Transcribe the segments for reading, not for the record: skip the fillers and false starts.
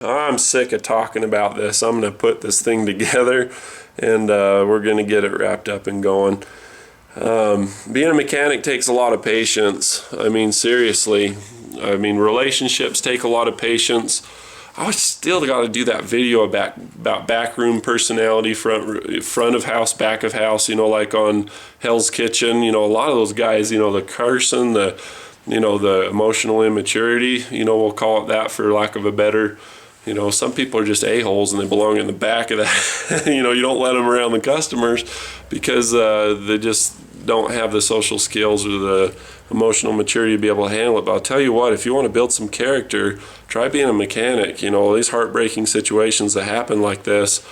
I'm sick of talking about this. I'm going to put this thing together and we're going to get it wrapped up and going. Being a mechanic takes a lot of patience. I mean, seriously. I mean, relationships take a lot of patience. I still got to do that video about backroom personality, front of house, back of house, like on Hell's Kitchen. A lot of those guys, the cursing, the emotional immaturity, we'll call it that for lack of a better. Some people are just a-holes and they belong in the back of that. You don't let them around the customers because they just don't have the social skills or the emotional maturity to be able to handle it. But I'll tell you what, if you want to build some character, try being a mechanic. These heartbreaking situations that happen like this.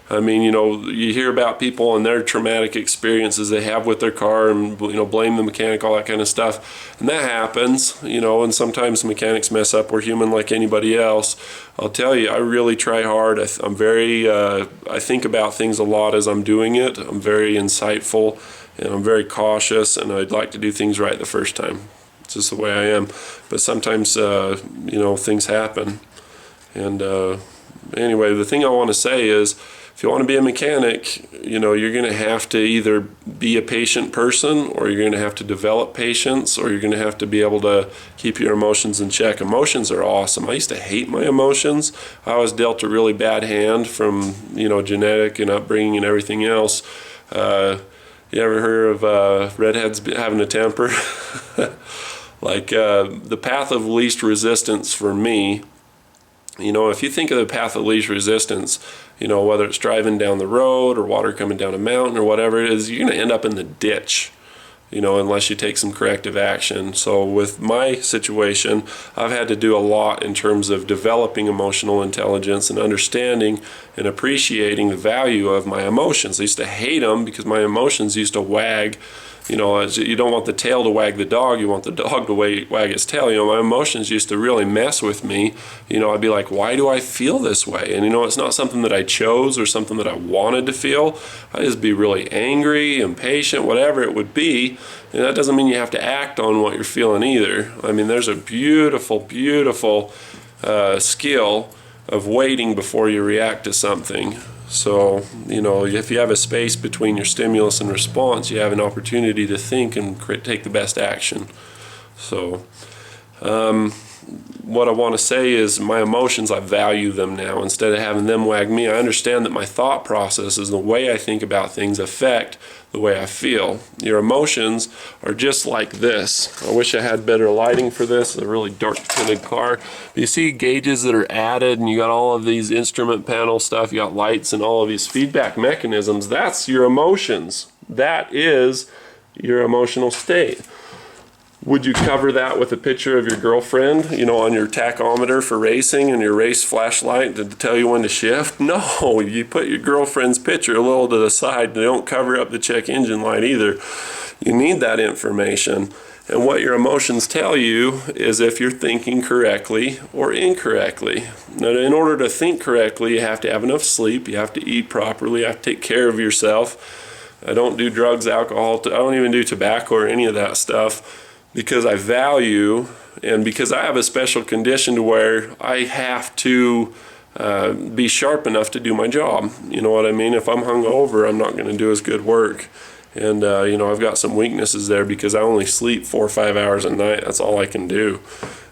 I mean, you hear about people and their traumatic experiences they have with their car and, blame the mechanic, all that kind of stuff. And that happens, and sometimes mechanics mess up. We're human like anybody else. I'll tell you, I really try hard. I'm very, I think about things a lot as I'm doing it. I'm very insightful and I'm very cautious, and I'd like to do things right the first time. It's just the way I am. But sometimes, things happen. And anyway, the thing I want to say is, if you want to be a mechanic, you're going to have to either be a patient person, or you're going to have to develop patience, or you're going to have to be able to keep your emotions in check. Emotions are awesome. I used to hate my emotions. I was dealt a really bad hand from, genetic and upbringing and everything else. You ever heard of redheads having a temper? Like the path of least resistance for me, if you think of the path of least resistance, whether it's driving down the road or water coming down a mountain or whatever it is, you're going to end up in the ditch, unless you take some corrective action. So with my situation, I've had to do a lot in terms of developing emotional intelligence and understanding and appreciating the value of my emotions. I used to hate them because my emotions used to wag. You don't want the tail to wag the dog, you want the dog to wag its tail. My emotions used to really mess with me. I'd be like, why do I feel this way? And it's not something that I chose or something that I wanted to feel. I'd just be really angry, impatient, whatever it would be. And that doesn't mean you have to act on what you're feeling either. I mean, there's a beautiful, beautiful skill of waiting before you react to something. So, if you have a space between your stimulus and response, you have an opportunity to think and take the best action. So, what I want to say is my emotions, I value them now. Instead of having them wag me, I understand that my thought processes, the way I think about things, affect the way I feel. Your emotions are just like this. I wish I had better lighting for this. It's a really dark tinted car. But you see gauges that are added, and you got all of these instrument panel stuff, you got lights and all of these feedback mechanisms. That's your emotions. That is your emotional state. Would you cover that with a picture of your girlfriend, on your tachometer for racing and your race flashlight to tell you when to shift? No, you put your girlfriend's picture a little to the side. They don't cover up the check engine light either. You need that information. And what your emotions tell you is if you're thinking correctly or incorrectly. Now, in order to think correctly, you have to have enough sleep, you have to eat properly, you have to take care of yourself. I don't do drugs, alcohol, I don't even do tobacco or any of that stuff, because I value, and because I have a special condition to where I have to be sharp enough to do my job. You know what I mean? If I'm hungover, I'm not going to do as good work. And, I've got some weaknesses there because I only sleep 4 or 5 hours a night. That's all I can do.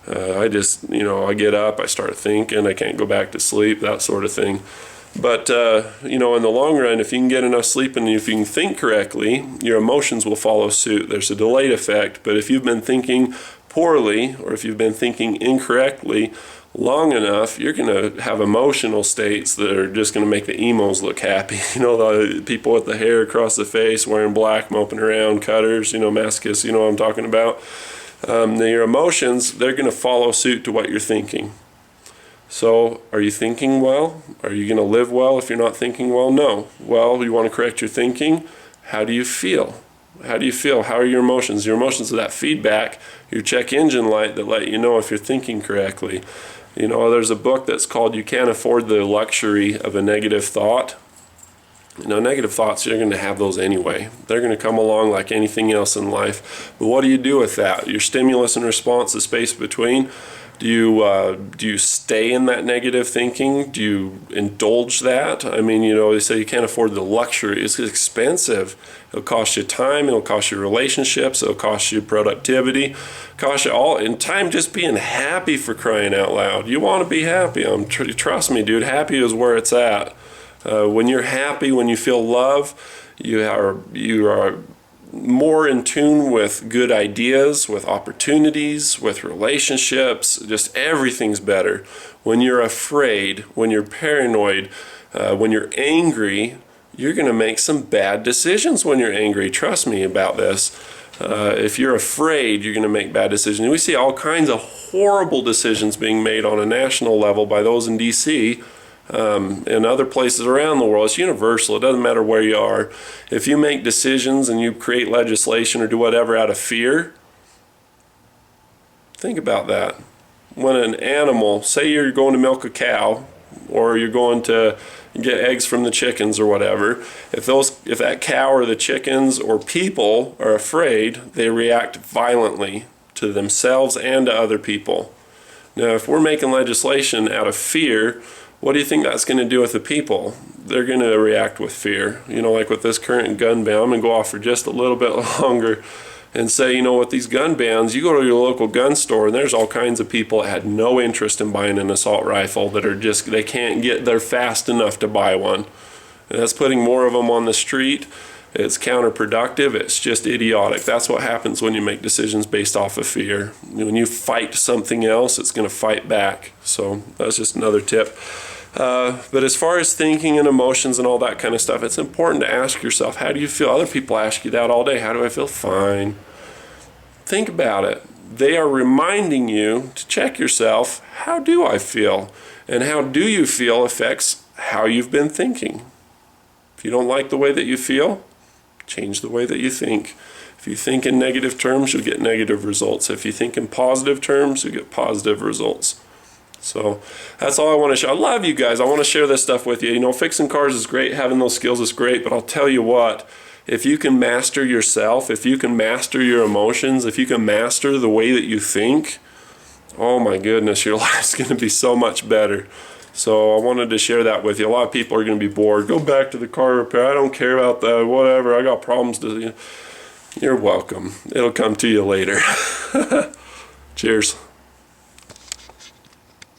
I just, I get up, I start thinking, I can't go back to sleep, that sort of thing. But, in the long run, if you can get enough sleep and if you can think correctly, your emotions will follow suit. There's a delayed effect, but if you've been thinking poorly or if you've been thinking incorrectly long enough, you're going to have emotional states that are just going to make the emos look happy. The people with the hair across the face, wearing black, moping around, cutters, masochists, you know what I'm talking about. Your emotions, they're going to follow suit to what you're thinking. So, are you thinking well? Are you going to live well if you're not thinking well? No. Well, you want to correct your thinking. How do you feel? How do you feel? How are your emotions? Your emotions are that feedback, your check engine light that let you know if you're thinking correctly. There's a book that's called You Can't Afford the Luxury of a Negative Thought. Negative thoughts, you're going to have those anyway. They're going to come along like anything else in life. But what do you do with that? Your stimulus and response, the space between, Do you stay in that negative thinking? Do you indulge that? I mean, you know, they say you can't afford the luxury. It's expensive. It'll cost you time. It'll cost you relationships. It'll cost you productivity. Cost you all in time just being happy, for crying out loud. You want to be happy. Trust me, dude. Happy is where it's at. When you're happy, when you feel love, you are more in tune with good ideas, with opportunities, with relationships. Just everything's better. When you're afraid, when you're paranoid, when you're angry, you're going to make some bad decisions when you're angry. Trust me about this. If you're afraid, you're going to make bad decisions. We see all kinds of horrible decisions being made on a national level by those in D.C., and other places around the world. It's universal. It doesn't matter where you are. If you make decisions and you create legislation or do whatever out of fear, think about that. When an animal, say you're going to milk a cow, or you're going to get eggs from the chickens or whatever, if that cow or the chickens or people are afraid, they react violently to themselves and to other people. Now, if we're making legislation out of fear, what do you think that's going to do with the people? They're going to react with fear. You know, like with this current gun ban, I'm going to go off for just a little bit longer and say, you know, with these gun bans, you go to your local gun store and there's all kinds of people that had no interest in buying an assault rifle that are just, they can't get there fast enough to buy one. And that's putting more of them on the street. It's counterproductive. It's just idiotic. That's what happens when you make decisions based off of fear. When you fight something else, it's going to fight back. So that's just another tip. But as far as thinking and emotions and all that kind of stuff, it's important to ask yourself, how do you feel? Other people ask you that all day. How do I feel? Fine. Think about it. They are reminding you to check yourself. How do I feel? And how do you feel affects how you've been thinking. If you don't like the way that you feel, change the way that you think. If you think in negative terms, you'll get negative results. If you think in positive terms, you'll get positive results. So that's all I want to share. I love you guys. I want to share this stuff with you. You know, fixing cars is great. Having those skills is great. But I'll tell you what, if you can master yourself, if you can master your emotions, if you can master the way that you think, oh my goodness, your life's going to be so much better. So I wanted to share that with you. A lot of people are going to be bored. Go back to the car repair. I don't care about that. Whatever. I got problems to. You're welcome. It'll come to you later. Cheers.